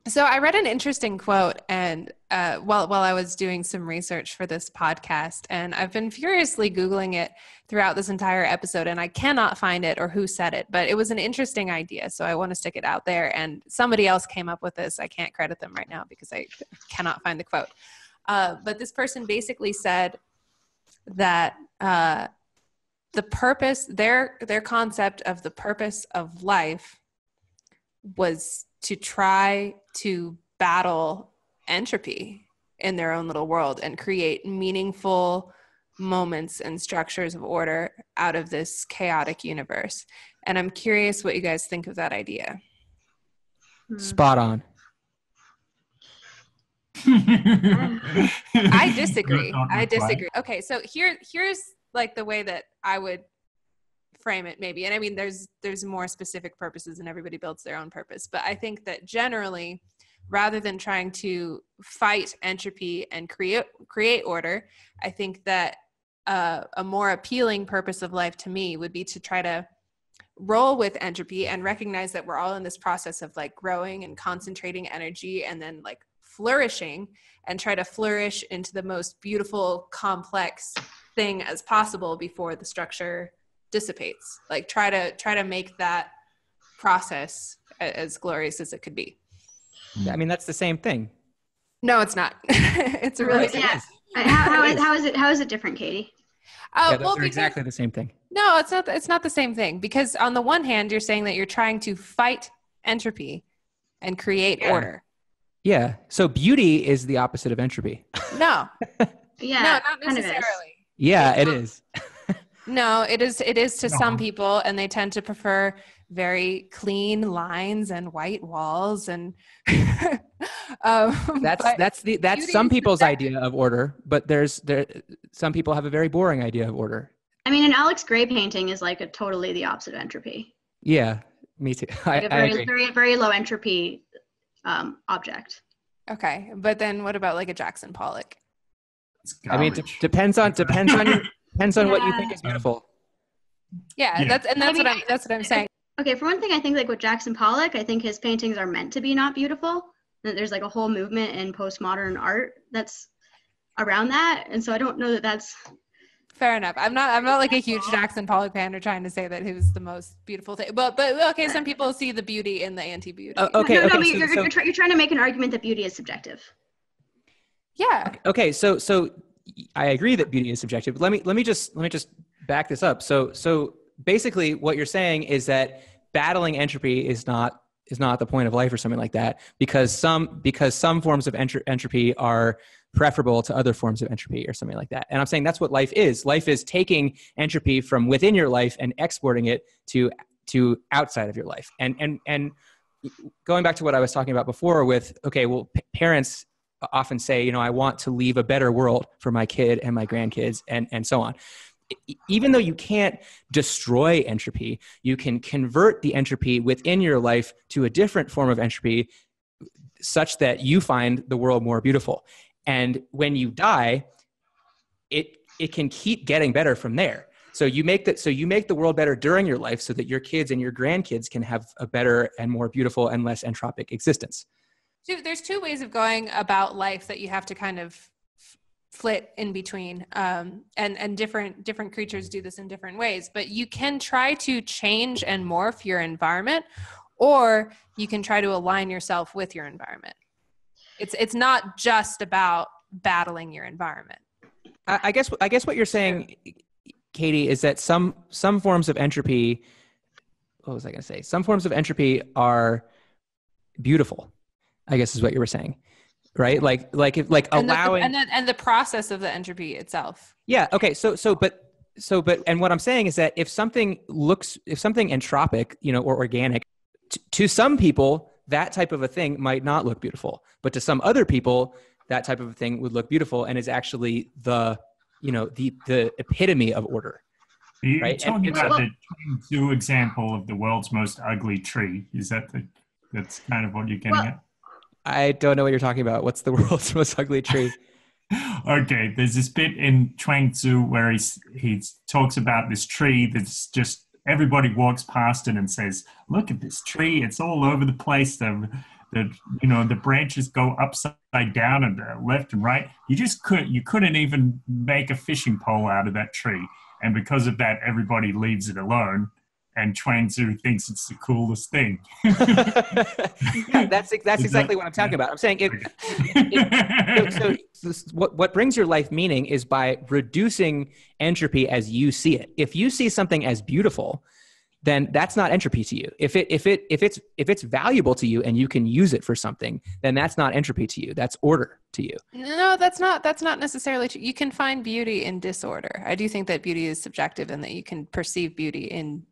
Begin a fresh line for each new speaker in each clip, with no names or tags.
So I read an interesting quote and while I was doing some research for this podcast, and I've been furiously Googling it throughout this entire episode, and I cannot find it or who said it, but it was an interesting idea. So I want to stick it out there. And somebody else came up with this. I can't credit them right now because I cannot find the quote. But this person basically said that the purpose, their concept of the purpose of life was to try to battle entropy in their own little world and create meaningful moments and structures of order out of this chaotic universe. And I'm curious what you guys think of that idea.
Spot on.
I disagree. Okay, so here's like the way that I would frame it maybe. And I mean, there's more specific purposes and everybody builds their own purpose. But I think that generally, rather than trying to fight entropy and create order, I think that a more appealing purpose of life to me would be to try to roll with entropy and recognize that we're all in this process of like growing and concentrating energy and then like flourishing, and try to flourish into the most beautiful, complex thing as possible before the structure dissipates. Like try to make that process as glorious as it could be.
I mean, that's the same thing.
No, it's not. It's really
yeah. How is it different, Katie?
Those are exactly the same thing.
No, it's not the same thing, because on the one hand, you're saying that you're trying to fight entropy and create order.
Yeah. So beauty is the opposite of entropy.
No.
Yeah.
No, not necessarily.
Yeah, it is.
No, it is to some people, and they tend to prefer very clean lines and white walls, and
that's some people's idea of order, but some people have a very boring idea of order.
I mean, an Alex Gray painting is like totally the opposite of entropy.
Yeah, me too.
Like a very, very low entropy object.
Okay, but then what about like a Jackson Pollock?
I mean, depends on what you think is beautiful.
Yeah. That's what I'm saying.
Okay, for one thing, I think like with Jackson Pollock, I think his paintings are meant to be not beautiful. There's like a whole movement in postmodern art that's around that, and so I don't know that that's
fair enough. I'm not like a huge Jackson Pollock fan or trying to say that he was the most beautiful thing. But okay, some people see the beauty in the anti-beauty.
You're trying to make an argument that beauty is subjective.
Yeah.
Okay, so I agree that beauty is subjective. Let me just back this up. So basically, what you're saying is that battling entropy is not the point of life or something like that, because some forms of entropy are preferable to other forms of entropy or something like that. And I'm saying that's what life is. Life is taking entropy from within your life and exporting it to outside of your life. And going back to what I was talking about before with, okay, well, parents often say, I want to leave a better world for my kid and my grandkids and so on. Even though you can't destroy entropy, you can convert the entropy within your life to a different form of entropy such that you find the world more beautiful. And when you die, it can keep getting better from there. So you make the world better during your life so that your kids and your grandkids can have a better and more beautiful and less entropic existence.
There's two ways of going about life that you have to kind of flit in between, and different creatures do this in different ways. But you can try to change and morph your environment, or you can try to align yourself with your environment. It's not just about battling your environment.
I guess what you're saying, Katie, is that some forms of entropy. What was I going to say? Some forms of entropy are beautiful, I guess is what you were saying, right? Like allowing
and the process of the entropy itself.
Yeah. Okay. But and what I'm saying is that if something entropic, or organic, to some people that type of a thing might not look beautiful, but to some other people that type of a thing would look beautiful and is actually the epitome of order.
Are you
right?
talking about the two example of the world's most ugly tree? Is that's kind of what you're getting at?
I don't know what you're talking about. What's the world's most ugly tree?
Okay, there's this bit in Chuang Tzu where he talks about this tree that's just everybody walks past it and says, "Look at this tree! It's all over the place. The the branches go upside down and left and right. You couldn't even make a fishing pole out of that tree. And because of that, everybody leaves it alone. And Chuang-Tzu thinks it's the coolest thing.
Yeah, that's exactly what I'm talking about. I'm saying what brings your life meaning is by reducing entropy as you see it. If you see something as beautiful, then that's not entropy to you. If it's valuable to you and you can use it for something, then that's not entropy to you. That's order to you.
No, that's not necessarily true. You can find beauty in disorder. I do think that beauty is subjective and that you can perceive beauty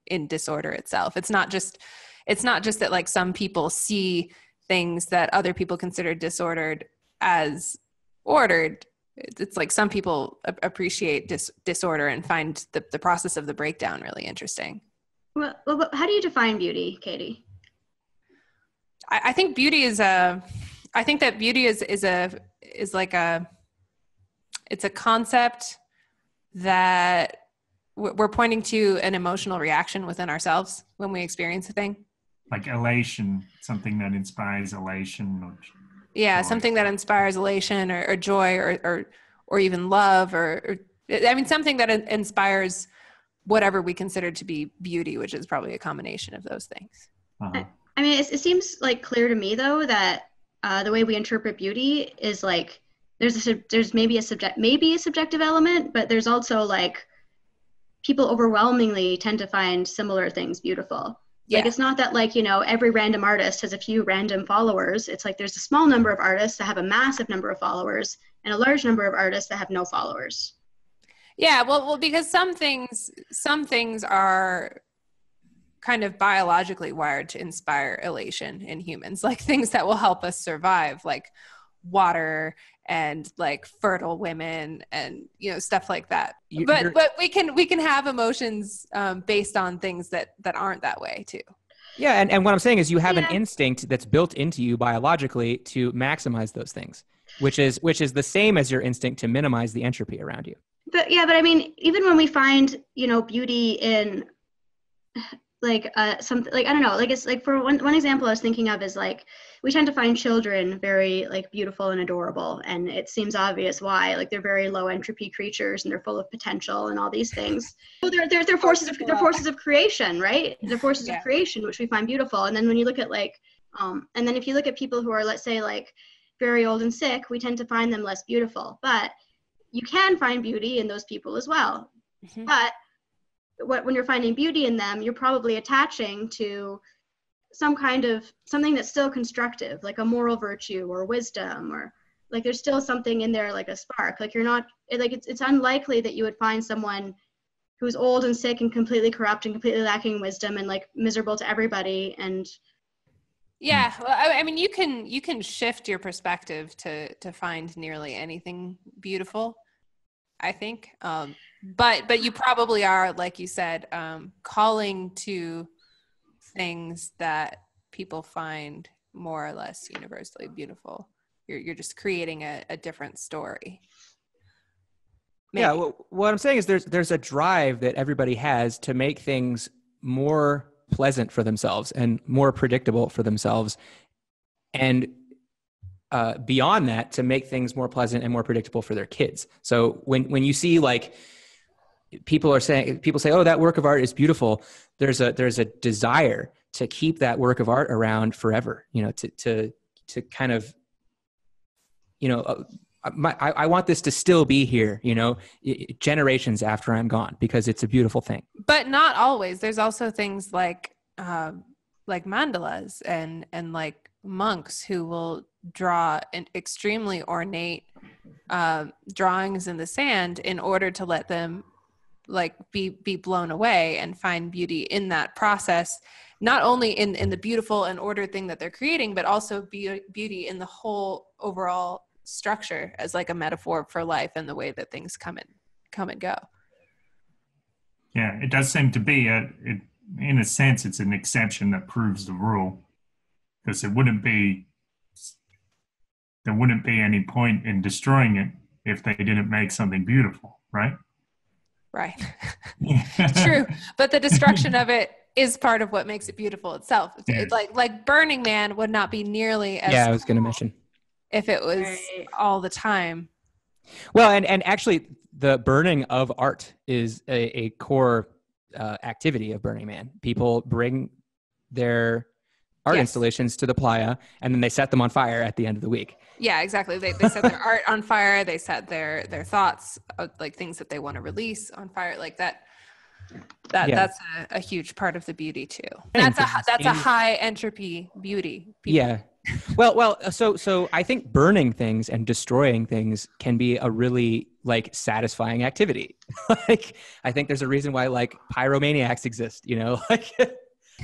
in disorder itself. It's not just that like some people see things that other people consider disordered as ordered. It's like some people appreciate disorder and find the process of the breakdown really interesting.
Well, how do you define beauty, Katie?
I think beauty is a concept that we're pointing to an emotional reaction within ourselves when we experience a thing.
Like elation, something that inspires elation.
Yeah, something that inspires elation or joy or even love or something that inspires whatever we consider to be beauty, which is probably a combination of those things.
Uh-huh.
I mean, it seems like clear to me though that the way we interpret beauty is like there's maybe a subjective element, but there's also like people overwhelmingly tend to find similar things beautiful.
Yeah.
Like it's not that like every random artist has a few random followers. It's like there's a small number of artists that have a massive number of followers and a large number of artists that have no followers.
Yeah, well, because some things are kind of biologically wired to inspire elation in humans, like things that will help us survive, like water and like fertile women and stuff like that. But we can have emotions based on things that aren't that way too.
Yeah, and what I'm saying is you have an instinct that's built into you biologically to maximize those things, which is the same as your instinct to minimize the entropy around you.
But I mean, even when we find, beauty in like something like, I don't know, like it's like for one example I was thinking of is like, we tend to find children very like beautiful and adorable. And it seems obvious why, like they're very low entropy creatures and they're full of potential and all these things. So they're forces of creation, right? They're forces of creation, which we find beautiful. And then when you look at like, and then if you look at people who are, let's say like very old and sick, we tend to find them less beautiful, but you can find beauty in those people as well. Mm-hmm. But when you're finding beauty in them, you're probably attaching to something that's still constructive, like a moral virtue or wisdom, or like there's still something in there, like a spark. Like you're not like it's unlikely that you would find someone who's old and sick and completely corrupt and completely lacking wisdom and like miserable to everybody. And
yeah, well, I mean, you can shift your perspective to find nearly anything beautiful, I think. But you probably are, like you said, calling to things that people find more or less universally beautiful. You're just creating a different story. Maybe.
Yeah, well, what I'm saying is there's a drive that everybody has to make things more pleasant for themselves and more predictable for themselves, and beyond that, to make things more pleasant and more predictable for their kids. So when you see like people say, oh, that work of art is beautiful, there's a desire to keep that work of art around forever, to kind of, I want this to still be here, generations after I'm gone, because it's a beautiful thing.
But not always. There's also things like mandalas and like monks who will draw an extremely ornate drawings in the sand in order to let them like be blown away and find beauty in that process, not only in the beautiful and ordered thing that they're creating, but also beauty in the whole overall structure as like a metaphor for life and the way that things come and go.
Yeah, it does seem to be in a sense, it's an exception that proves the rule, because there wouldn't be any point in destroying it if they didn't make something beautiful, right?
Right. True. But the destruction of it is part of what makes it beautiful itself. It's like Burning Man would not be nearly as
I was going to mention
if it was all the time.
Well, and actually, the burning of art is a core activity of Burning Man. People bring their art installations to the playa, and then they set them on fire at the end of the week.
Yeah, exactly. They set their art on fire. They set their thoughts, like things that they want to release, on fire, like that. That's a huge part of the beauty too. And that's a high entropy beauty.
Yeah. Well, so I think burning things and destroying things can be a really like satisfying activity. Like, I think there's a reason why like pyromaniacs exist, you know, like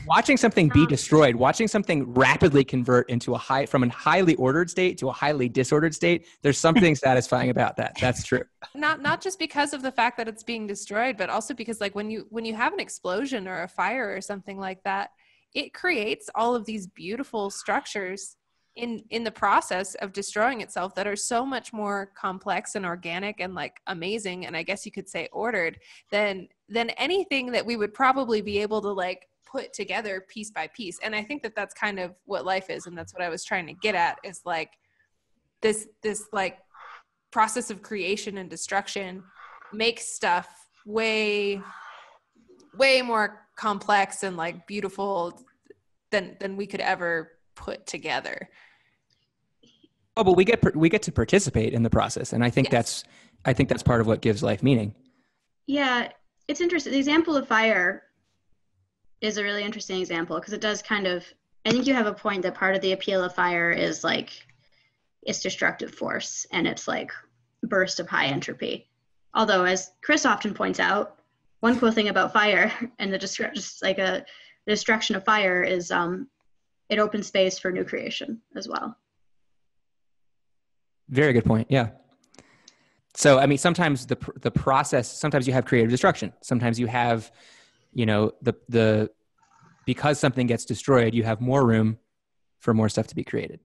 watching something be destroyed, watching something rapidly convert into from a highly ordered state to a highly disordered state. There's something satisfying about that. That's true.
Not just because of the fact that it's being destroyed, but also because like when you have an explosion or a fire or something like that, it creates all of these beautiful structures in the process of destroying itself that are so much more complex and organic and like amazing, and I guess you could say ordered, than anything that we would probably be able to like put together piece by piece. And I think that that's kind of what life is, and that's what I was trying to get at, is like this like process of creation and destruction makes stuff way more complex and like beautiful than we could ever put together.
Oh, but we get to participate in the process, and I think that's part of what gives life meaning.
Yeah, it's interesting. The example of fire is a really interesting example because it does kind of, I think you have a point that part of the appeal of fire is like its destructive force and its like burst of high entropy. Although, as Chris often points out, one cool thing about fire and the destruction of fire is it opens space for new creation as well.
Very good point. Yeah. So, I mean, sometimes the process, sometimes you have creative destruction. Sometimes you have, you know, because something gets destroyed, you have more room for more stuff to be created.